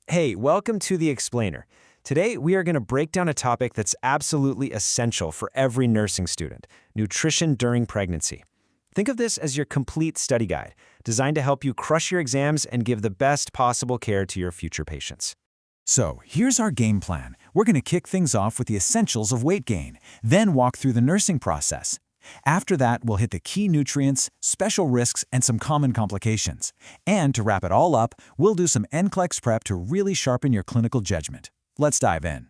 Hey, welcome to The Explainer. Today, we are going to break down a topic that's absolutely essential for every nursing student: nutrition during pregnancy. Think of this as your complete study guide, designed to help you crush your exams and give the best possible care to your future patients. So, here's our game plan. We're going to kick things off with the essentials of weight gain, then walk through the nursing process. After that, we'll hit the key nutrients, special risks, and some common complications. And to wrap it all up, we'll do some NCLEX prep to really sharpen your clinical judgment. Let's dive in.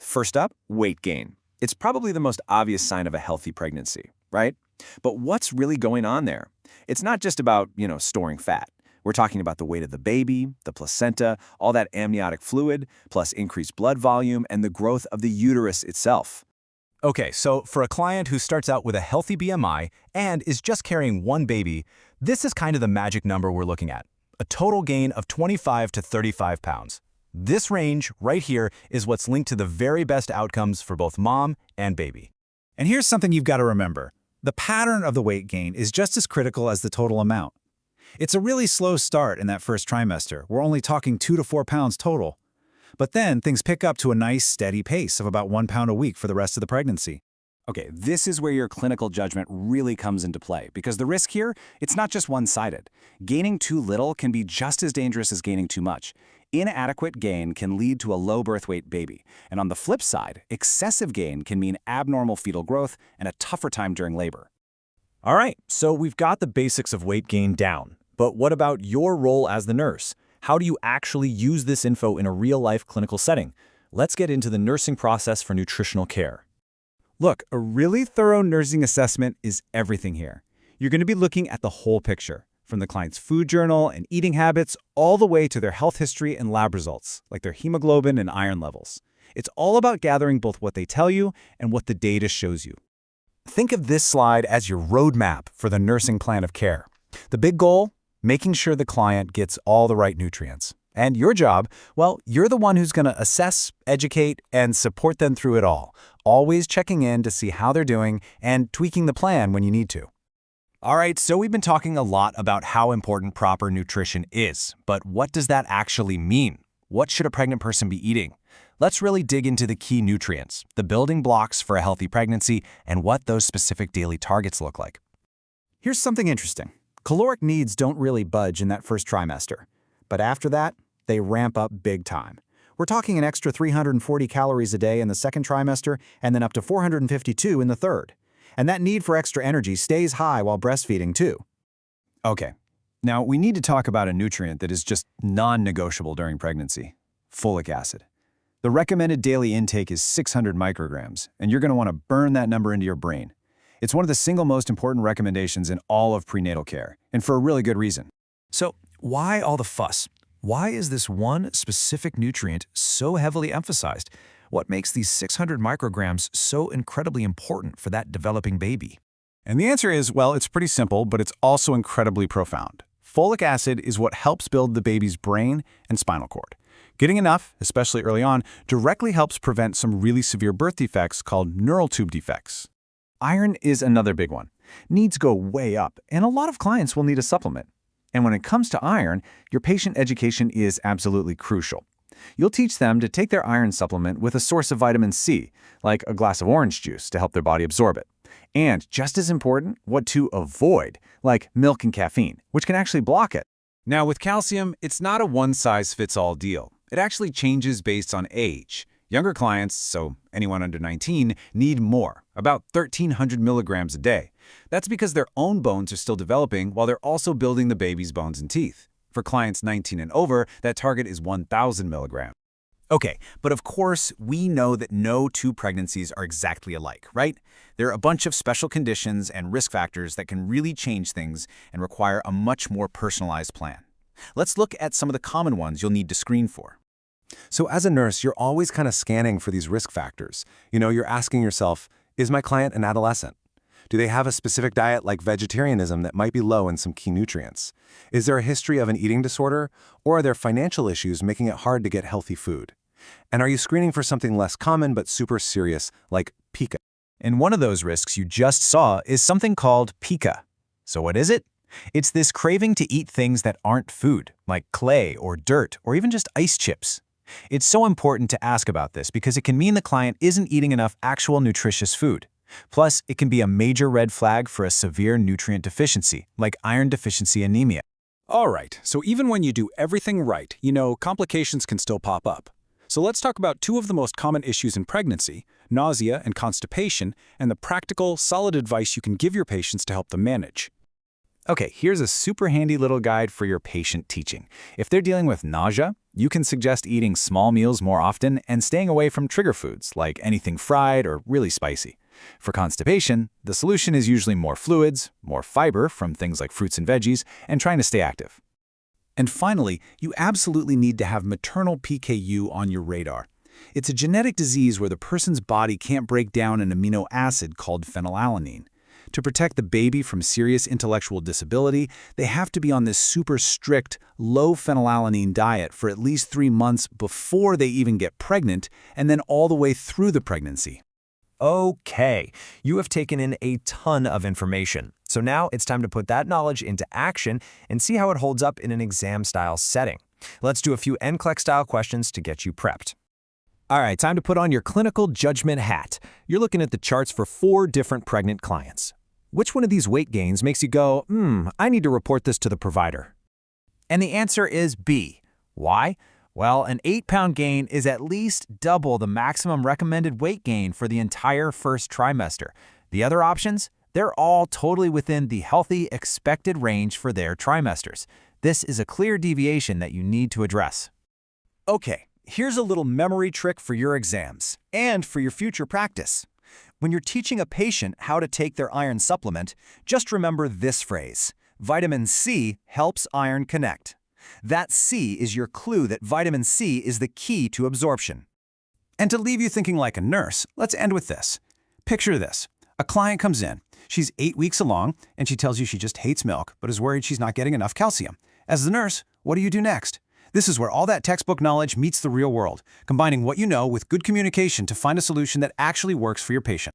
First up, weight gain. It's probably the most obvious sign of a healthy pregnancy, right? But what's really going on there? It's not just about, storing fat. We're talking about the weight of the baby, the placenta, all that amniotic fluid, plus increased blood volume and the growth of the uterus itself. Okay, so for a client who starts out with a healthy BMI and is just carrying one baby, this is kind of the magic number we're looking at: a total gain of 25 to 35 pounds. This range right here is what's linked to the very best outcomes for both mom and baby. And here's something you've got to remember. The pattern of the weight gain is just as critical as the total amount. It's a really slow start in that first trimester. We're only talking 2 to 4 pounds total. But then things pick up to a nice, steady pace of about 1 pound a week for the rest of the pregnancy. Okay, this is where your clinical judgment really comes into play, because the risk here, it's not just one-sided. Gaining too little can be just as dangerous as gaining too much. Inadequate gain can lead to a low birth weight baby. And on the flip side, excessive gain can mean abnormal fetal growth and a tougher time during labor. All right, so we've got the basics of weight gain down. But what about your role as the nurse? How do you actually use this info in a real-life clinical setting? Let's get into the nursing process for nutritional care. Look, a really thorough nursing assessment is everything here. You're going to be looking at the whole picture, from the client's food journal and eating habits all the way to their health history and lab results, like their hemoglobin and iron levels. It's all about gathering both what they tell you and what the data shows you. Think of this slide as your roadmap for the nursing plan of care. The big goal? Making sure the client gets all the right nutrients. And your job, well, you're the one who's going to assess, educate, and support them through it all, always checking in to see how they're doing and tweaking the plan when you need to. All right, so we've been talking a lot about how important proper nutrition is, but what does that actually mean? What should a pregnant person be eating? Let's really dig into the key nutrients, the building blocks for a healthy pregnancy, and what those specific daily targets look like. Here's something interesting. Caloric needs don't really budge in that first trimester. But after that, they ramp up big time. We're talking an extra 340 calories a day in the second trimester and then up to 452 in the third. And that need for extra energy stays high while breastfeeding too. Okay, now we need to talk about a nutrient that is just non-negotiable during pregnancy: folic acid. The recommended daily intake is 600 micrograms, and you're going to want to burn that number into your brain. It's one of the single most important recommendations in all of prenatal care, and for a really good reason. So, why all the fuss? Why is this one specific nutrient so heavily emphasized? What makes these 600 micrograms so incredibly important for that developing baby? And the answer is, well, it's pretty simple, but it's also incredibly profound. Folic acid is what helps build the baby's brain and spinal cord. Getting enough, especially early on, directly helps prevent some really severe birth defects called neural tube defects. Iron is another big one. Needs go way up, and a lot of clients will need a supplement. And when it comes to iron, your patient education is absolutely crucial. You'll teach them to take their iron supplement with a source of vitamin C, like a glass of orange juice to help their body absorb it. And just as important, what to avoid, like milk and caffeine, which can actually block it. Now, with calcium, it's not a one-size-fits-all deal. It actually changes based on age. Younger clients, so anyone under 19, need more, about 1,300 milligrams a day. That's because their own bones are still developing while they're also building the baby's bones and teeth. For clients 19 and over, that target is 1,000 milligrams. Okay, but of course, we know that no two pregnancies are exactly alike, right? There are a bunch of special conditions and risk factors that can really change things and require a much more personalized plan. Let's look at some of the common ones you'll need to screen for. So as a nurse, you're always kind of scanning for these risk factors. You're asking yourself, is my client an adolescent? Do they have a specific diet like vegetarianism that might be low in some key nutrients? Is there a history of an eating disorder? Or are there financial issues making it hard to get healthy food? And are you screening for something less common but super serious like pica? And one of those risks you just saw is something called pica. So what is it? It's this craving to eat things that aren't food, like clay or dirt or even just ice chips. It's so important to ask about this because it can mean the client isn't eating enough actual nutritious food. Plus, it can be a major red flag for a severe nutrient deficiency, like iron deficiency anemia. All right, so even when you do everything right, complications can still pop up. So let's talk about two of the most common issues in pregnancy, nausea and constipation, and the practical, solid advice you can give your patients to help them manage. Okay, here's a super handy little guide for your patient teaching. If they're dealing with nausea, you can suggest eating small meals more often and staying away from trigger foods like anything fried or really spicy. For constipation, the solution is usually more fluids, more fiber from things like fruits and veggies, and trying to stay active. And finally, you absolutely need to have maternal PKU on your radar. It's a genetic disease where the person's body can't break down an amino acid called phenylalanine. To protect the baby from serious intellectual disability, they have to be on this super strict, low phenylalanine diet for at least 3 months before they even get pregnant, and then all the way through the pregnancy. Okay, you have taken in a ton of information. So now it's time to put that knowledge into action and see how it holds up in an exam-style setting. Let's do a few NCLEX-style questions to get you prepped. All right, time to put on your clinical judgment hat. You're looking at the charts for 4 different pregnant clients. Which one of these weight gains makes you go, I need to report this to the provider? And the answer is B. Why? Well, an 8-pound gain is at least double the maximum recommended weight gain for the entire first trimester. The other options? They're all totally within the healthy expected range for their trimesters. This is a clear deviation that you need to address. Okay, here's a little memory trick for your exams and for your future practice. When you're teaching a patient how to take their iron supplement, just remember this phrase: vitamin C helps iron connect. That C is your clue that vitamin C is the key to absorption. And to leave you thinking like a nurse, let's end with this. Picture this. A client comes in. She's 8 weeks along, and she tells you she just hates milk, but is worried she's not getting enough calcium. As the nurse, what do you do next? This is where all that textbook knowledge meets the real world, combining what you know with good communication to find a solution that actually works for your patient.